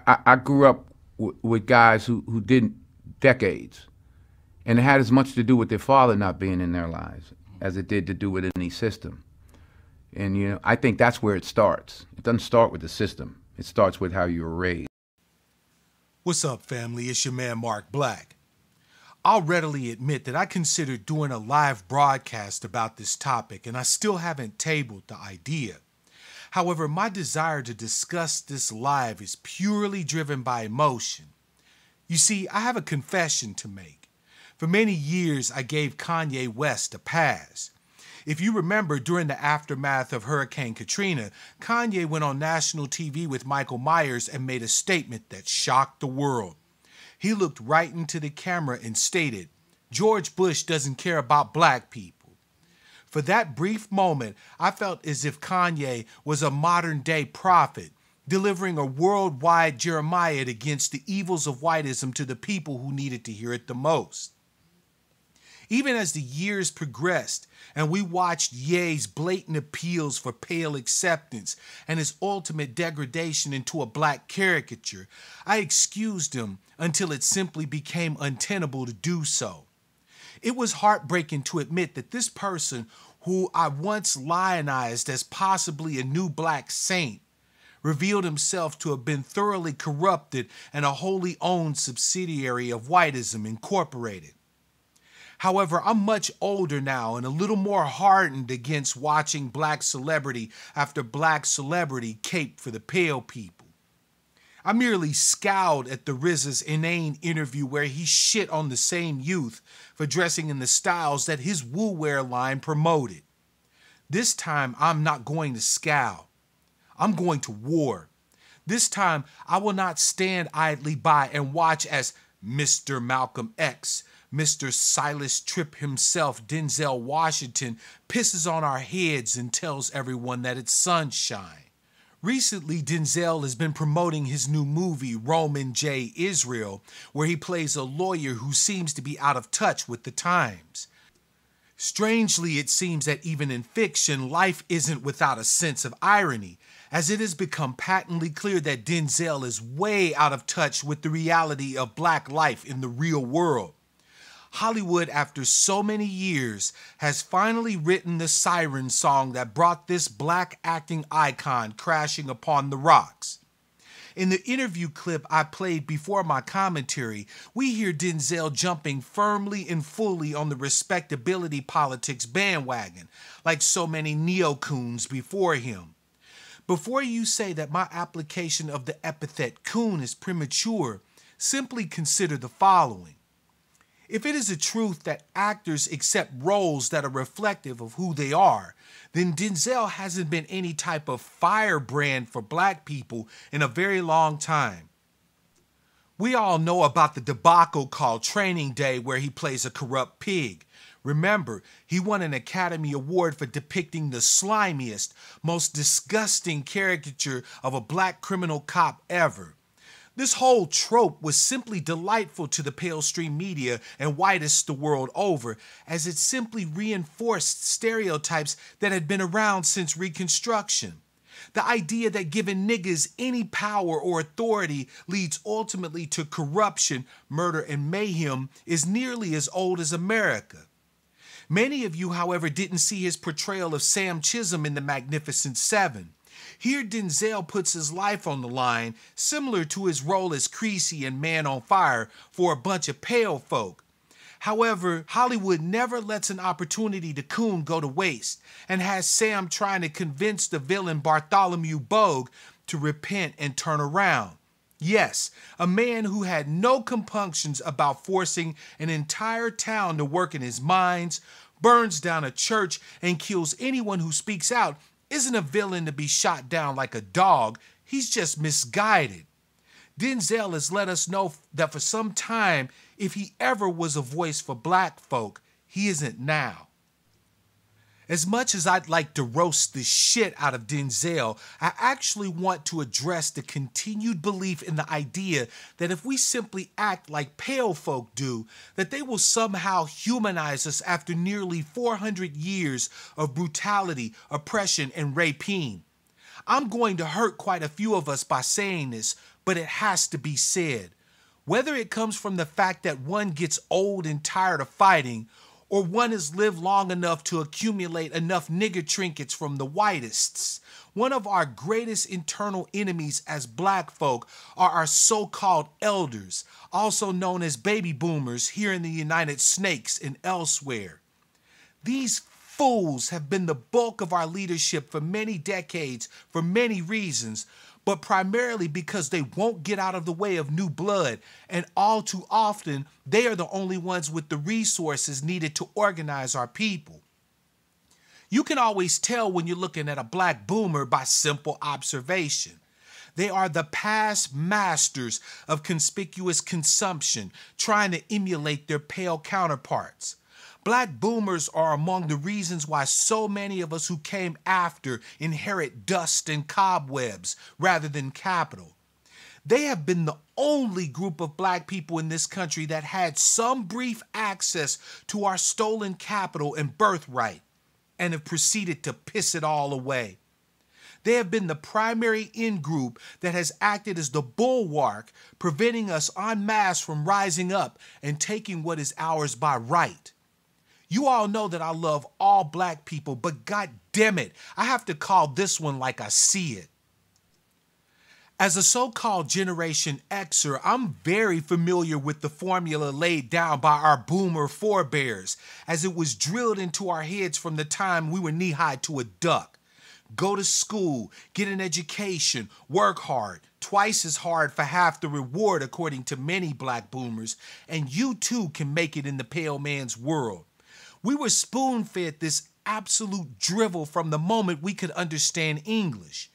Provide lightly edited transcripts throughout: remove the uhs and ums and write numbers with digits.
I grew up with guys who did decades, and it had as much to do with their father not being in their lives as it did to do with any system. And I think that's where it starts. It doesn't start with the system. It starts with how you were raised. What's up, family? It's your man, Mark Black. I'll readily admit that I considered doing a live broadcast about this topic, and I still haven't tabled the idea. However, my desire to discuss this live is purely driven by emotion. You see, I have a confession to make. For many years, I gave Kanye West a pass. If you remember, during the aftermath of Hurricane Katrina, Kanye went on national TV with Michael Myers and made a statement that shocked the world. He looked right into the camera and stated, "George Bush doesn't care about black people." For that brief moment, I felt as if Kanye was a modern-day prophet, delivering a worldwide Jeremiah against the evils of whiteism to the people who needed to hear it the most. Even as the years progressed and we watched Ye's blatant appeals for pale acceptance and his ultimate degradation into a black caricature, I excused him until it simply became untenable to do so. It was heartbreaking to admit that this person, who I once lionized as possibly a new black saint, revealed himself to have been thoroughly corrupted and a wholly owned subsidiary of Whiteism Incorporated. However, I'm much older now and a little more hardened against watching black celebrity after black celebrity cape for the pale people. I merely scowled at the RZA's inane interview where he shit on the same youth for dressing in the styles that his woo-wear line promoted. This time, I'm not going to scowl. I'm going to war. This time, I will not stand idly by and watch as Mr. Malcolm X, Mr. Silas Tripp himself, Denzel Washington, pisses on our heads and tells everyone that it's sunshine. Recently, Denzel has been promoting his new movie, Roman J. Israel, where he plays a lawyer who seems to be out of touch with the times. Strangely, it seems that even in fiction, life isn't without a sense of irony, as it has become patently clear that Denzel is way out of touch with the reality of black life in the real world. Hollywood, after so many years, has finally written the siren song that brought this black acting icon crashing upon the rocks. In the interview clip I played before my commentary, we hear Denzel jumping firmly and fully on the respectability politics bandwagon, like so many neo-coons before him. Before you say that my application of the epithet coon is premature, simply consider the following. If it is a truth that actors accept roles that are reflective of who they are, then Denzel hasn't been any type of firebrand for black people in a very long time. We all know about the debacle called Training Day where he plays a corrupt pig. Remember, he won an Academy Award for depicting the slimiest, most disgusting caricature of a black criminal cop ever. This whole trope was simply delightful to the pale stream media and whiteists the world over, as it simply reinforced stereotypes that had been around since Reconstruction. The idea that giving niggas any power or authority leads ultimately to corruption, murder, and mayhem is nearly as old as America. Many of you, however, didn't see his portrayal of Sam Chisholm in The Magnificent Seven. Here, Denzel puts his life on the line, similar to his role as Creasy in Man on Fire, for a bunch of pale folk. However, Hollywood never lets an opportunity to coon go to waste, and has Sam trying to convince the villain Bartholomew Bogue to repent and turn around. Yes, a man who had no compunctions about forcing an entire town to work in his mines, burns down a church, and kills anyone who speaks out isn't a villain to be shot down like a dog. He's just misguided. Denzel has let us know that for some time, if he ever was a voice for black folk, he isn't now. As much as I'd like to roast the shit out of Denzel, I actually want to address the continued belief in the idea that if we simply act like pale folk do, that they will somehow humanize us after nearly 400 years of brutality, oppression, and rapine. I'm going to hurt quite a few of us by saying this, but it has to be said. Whether it comes from the fact that one gets old and tired of fighting, or one has lived long enough to accumulate enough nigger trinkets from the whiteists, one of our greatest internal enemies as black folk are our so-called elders, also known as baby boomers here in the United States and elsewhere. These fools have been the bulk of our leadership for many decades for many reasons, but primarily because they won't get out of the way of new blood, and all too often, they are the only ones with the resources needed to organize our people. You can always tell when you're looking at a black boomer by simple observation. They are the past masters of conspicuous consumption, trying to emulate their pale counterparts. Black boomers are among the reasons why so many of us who came after inherit dust and cobwebs rather than capital. They have been the only group of black people in this country that had some brief access to our stolen capital and birthright, and have proceeded to piss it all away. They have been the primary in-group that has acted as the bulwark, preventing us en masse from rising up and taking what is ours by right. You all know that I love all black people, but God damn it, I have to call this one like I see it. As a so-called Generation Xer, I'm very familiar with the formula laid down by our boomer forebears, as it was drilled into our heads from the time we were knee-high to a duck. Go to school, get an education, work hard, twice as hard for half the reward according to many black boomers, and you too can make it in the pale man's world. We were spoon-fed this absolute drivel from the moment we could understand English.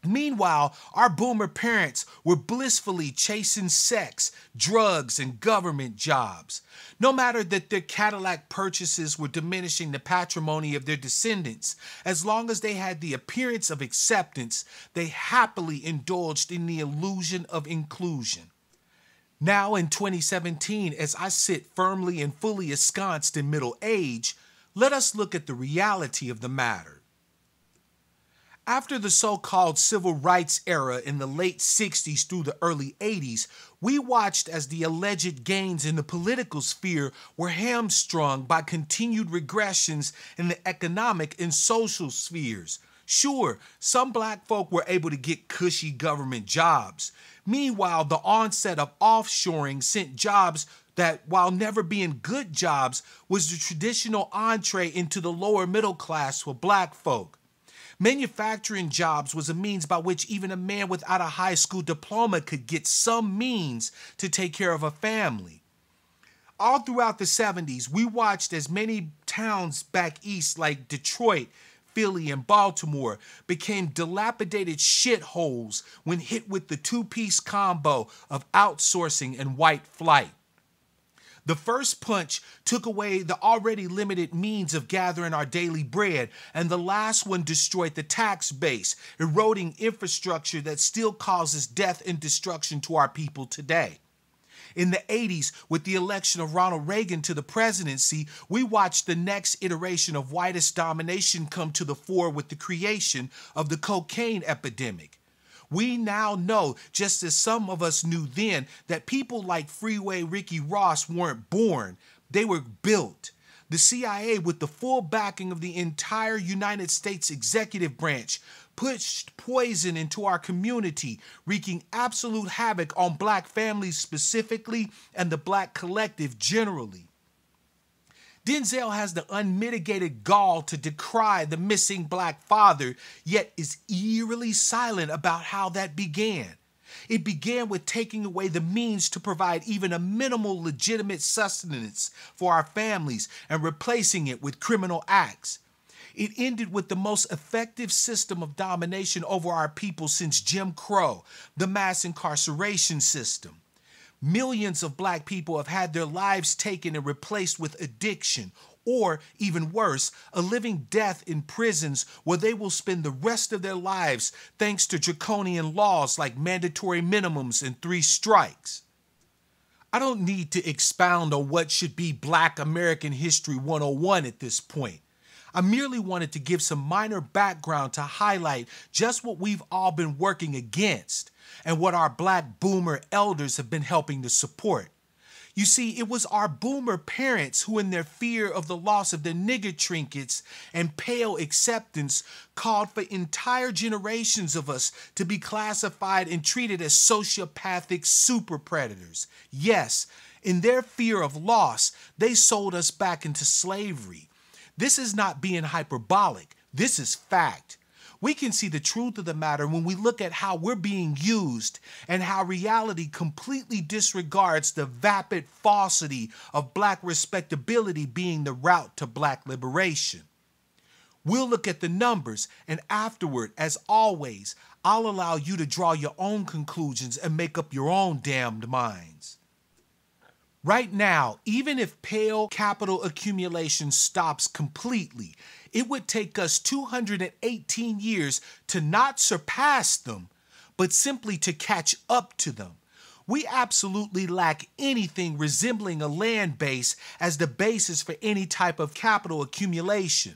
Meanwhile, our boomer parents were blissfully chasing sex, drugs, and government jobs. No matter that their Cadillac purchases were diminishing the patrimony of their descendants, as long as they had the appearance of acceptance, they happily indulged in the illusion of inclusion. Now in 2017, as I sit firmly and fully ensconced in middle age, let us look at the reality of the matter. After the so-called civil rights era in the late 60s through the early 80s, we watched as the alleged gains in the political sphere were hamstrung by continued regressions in the economic and social spheres. Sure, some black folk were able to get cushy government jobs. Meanwhile, the onset of offshoring sent jobs that, while never being good jobs, was the traditional entree into the lower middle class for black folk. Manufacturing jobs was a means by which even a man without a high school diploma could get some means to take care of a family. All throughout the 70s, we watched as many towns back east like Detroit, Philly, and Baltimore became dilapidated shitholes when hit with the two-piece combo of outsourcing and white flight. The first punch took away the already limited means of gathering our daily bread, and the last one destroyed the tax base, eroding infrastructure that still causes death and destruction to our people today. In the 80s, with the election of Ronald Reagan to the presidency, we watched the next iteration of whitest domination come to the fore with the creation of the cocaine epidemic. We now know, just as some of us knew then, that people like Freeway Ricky Ross weren't born, they were built. The CIA, with the full backing of the entire United States executive branch, pushed poison into our community, wreaking absolute havoc on black families specifically and the black collective generally. Denzel has the unmitigated gall to decry the missing black father, yet is eerily silent about how that began. It began with taking away the means to provide even a minimal legitimate sustenance for our families and replacing it with criminal acts. It ended with the most effective system of domination over our people since Jim Crow, the mass incarceration system. Millions of black people have had their lives taken and replaced with addiction, or, even worse, a living death in prisons where they will spend the rest of their lives thanks to draconian laws like mandatory minimums and 3 strikes. I don't need to expound on what should be Black American History 101 at this point. I merely wanted to give some minor background to highlight just what we've all been working against. and what our black boomer elders have been helping to support. You see, it was our boomer parents who, in their fear of the loss of their nigger trinkets and pale acceptance, called for entire generations of us to be classified and treated as sociopathic super predators. Yes, in their fear of loss, they sold us back into slavery. This is not being hyperbolic. This is fact. We can see the truth of the matter when we look at how we're being used and how reality completely disregards the vapid falsity of black respectability being the route to black liberation. We'll look at the numbers, and afterward, as always, I'll allow you to draw your own conclusions and make up your own damned minds. Right now, even if pale capital accumulation stops completely, it would take us 218 years to not surpass them, but simply to catch up to them. We absolutely lack anything resembling a land base as the basis for any type of capital accumulation.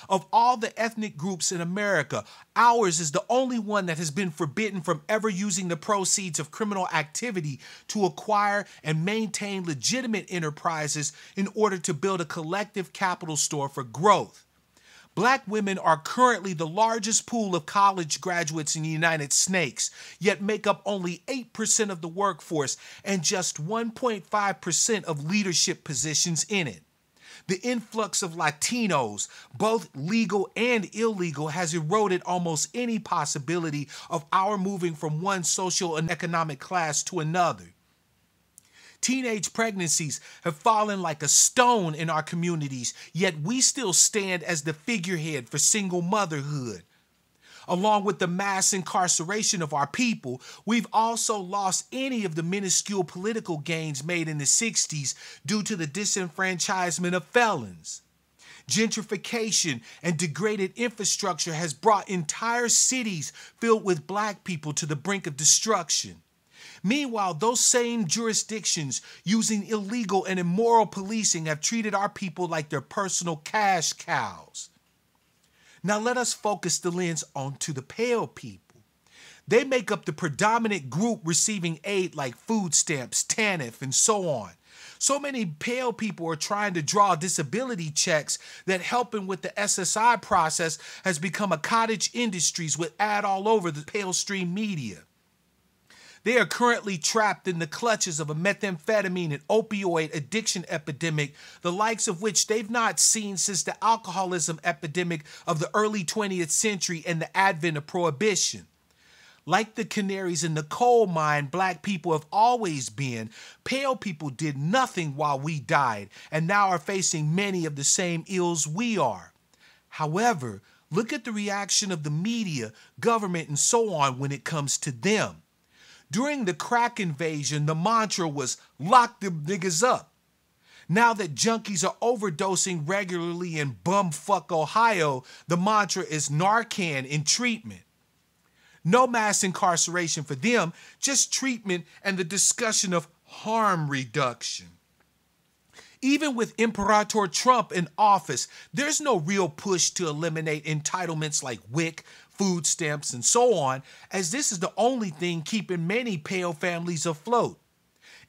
Of all the ethnic groups in America, ours is the only one that has been forbidden from ever using the proceeds of criminal activity to acquire and maintain legitimate enterprises in order to build a collective capital store for growth. Black women are currently the largest pool of college graduates in the United States, yet make up only 8% of the workforce and just 1.5% of leadership positions in it. The influx of Latinos, both legal and illegal, has eroded almost any possibility of our moving from one social and economic class to another. Teenage pregnancies have fallen like a stone in our communities, yet we still stand as the figurehead for single motherhood. Along with the mass incarceration of our people, we've also lost any of the minuscule political gains made in the 60s due to the disenfranchisement of felons. Gentrification and degraded infrastructure has brought entire cities filled with black people to the brink of destruction. Meanwhile, those same jurisdictions using illegal and immoral policing have treated our people like their personal cash cows. Now let us focus the lens onto the pale people. They make up the predominant group receiving aid like food stamps, TANF, and so on. So many pale people are trying to draw disability checks that helping with the SSI process has become a cottage industries with ad all over the pale stream media. They are currently trapped in the clutches of a methamphetamine and opioid addiction epidemic, the likes of which they've not seen since the alcoholism epidemic of the early 20th century and the advent of prohibition. Like the canaries in the coal mine black people have always been, pale people did nothing while we died and now are facing many of the same ills we are. However, look at the reaction of the media, government, and so on when it comes to them. During the crack invasion, the mantra was, lock them niggas up. Now that junkies are overdosing regularly in bumfuck Ohio, the mantra is Narcan in treatment. No mass incarceration for them, just treatment and the discussion of harm reduction. Even with Imperator Trump in office, there's no real push to eliminate entitlements like WIC, food stamps, and so on, as this is the only thing keeping many pale families afloat.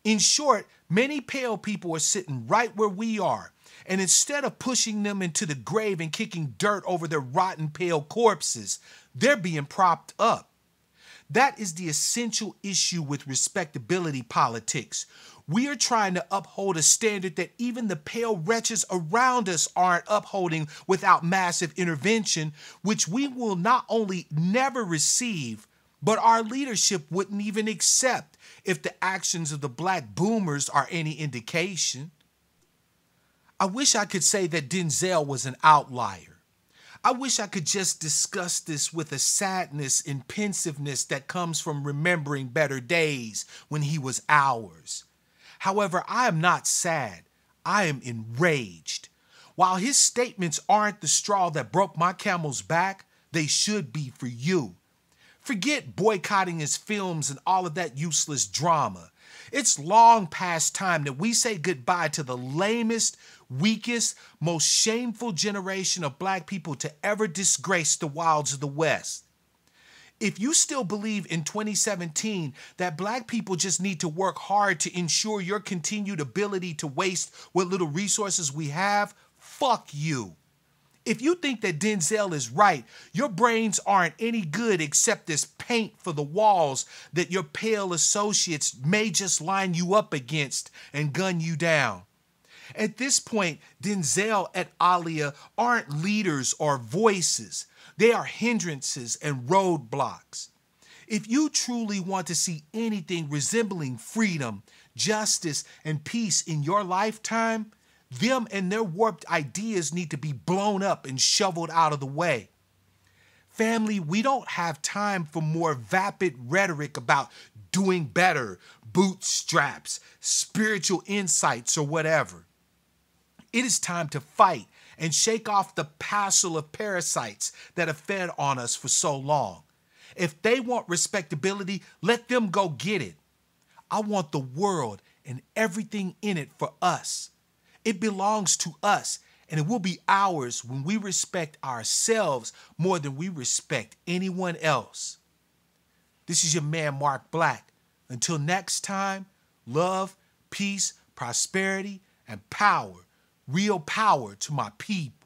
In short, many pale people are sitting right where we are, and instead of pushing them into the grave and kicking dirt over their rotten pale corpses, they're being propped up. That is the essential issue with respectability politics. We are trying to uphold a standard that even the pale wretches around us aren't upholding without massive intervention, which we will not only never receive, but our leadership wouldn't even accept if the actions of the black boomers are any indication. I wish I could say that Denzel was an outlier. I wish I could just discuss this with a sadness and pensiveness that comes from remembering better days when he was ours. However, I am not sad. I am enraged. While his statements aren't the straw that broke my camel's back, they should be for you. Forget boycotting his films and all of that useless drama. It's long past time that we say goodbye to the lamest, weakest, most shameful generation of black people to ever disgrace the wilds of the West. If you still believe in 2017 that black people just need to work hard to ensure your continued ability to waste what little resources we have, fuck you. If you think that Denzel is right, your brains aren't any good except as paint for the walls that your pale associates may just line you up against and gun you down. At this point, Denzel and Alia aren't leaders or voices. They are hindrances and roadblocks. If you truly want to see anything resembling freedom, justice, and peace in your lifetime, them and their warped ideas need to be blown up and shoveled out of the way. Family, we don't have time for more vapid rhetoric about doing better, bootstraps, spiritual insights, or whatever. It is time to fight and shake off the passel of parasites that have fed on us for so long. If they want respectability, let them go get it. I want the world and everything in it for us. It belongs to us, and it will be ours when we respect ourselves more than we respect anyone else. This is your man, Mark Black. Until next time, love, peace, prosperity, and power. Real power to my people.